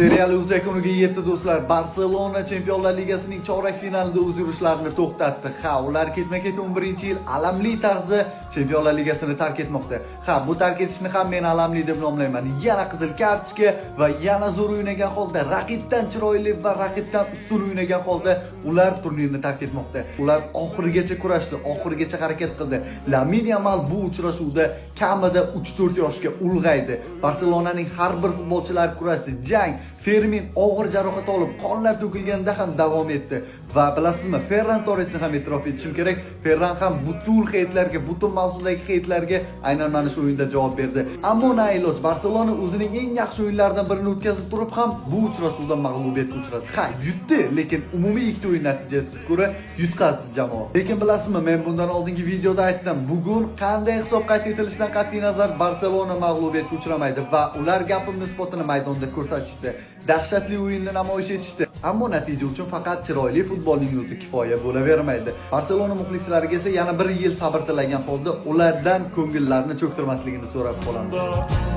Serial o'z yakuniga yetdi do'stlar. Barselona Chempionlar Ligasining chorak finalida o'z yurishlarini to'xtatdi. Ha, ular ketma-ket 11-yil alamli tarzda Chempionlar Ligasini tark etmoqda. Ha, bu tark etishni ham men alamli deb nomlayman. Yana qizil kartochka va yana zo'r o'ynagan holda, raqibdan chiroyli va raqibdan ustun o'ynagan holda ular turnirni tark etmoqda. Ular oxirigacha kurashdi, oxirigacha harakat qildi. Lamine Yamal bu uchrashuvda kamida 3-4 yoshga ulg'aydi. Barselonaning har bir futbolchilari kurashdi. Jang Fermin og'ir jarohat olib, qonlar to'kilganda ham davom etdi. Va bilasizmi, Ferran Torresni ham e'tirof etishim kerak. Ferran ham butun heytlarga, butun mavsumdagi heytlarga aynan mana shu o'yinda javob berdi. Ammo na iloj, Barselona o'zining eng yaxshi o'yinlaridan birini o'tkazib turib ham bu uchrashuvda mag'lubiyatga uchradi. Ha, yutdi, lekin umumiy ikkita o'yin natijasiga ko'ra yutqazdi jamoa. Lekin bilasizmi, men bundan oldingi videoda aytdim, bugun qanday hisob qayd etilishidan qat'iy nazar Barselona mag'lubiyatga uchramaydi va ular gapimni isbotini maydonda ko'rsatishdi. Dahshatli o'yinni namoyish etishdi. Ammo natija uchun faqat chiroyli futbolning o'zi kifoya bo'lavermaydi. Barselona muxlislariga esa yana bir yil sabr tilagan holda ulardan ko'ngillarni cho'ktirmasligini so'rab qolamiz.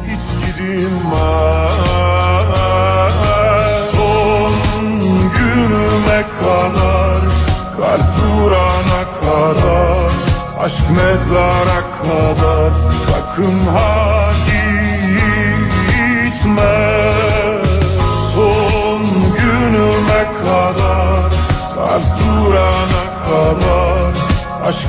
Hiç gidilmez son günüme kadar, kalp durana kadar, aşk mezara kadar, sakın ha gitme. Son günüme kadar, kalp durana kadar, aşk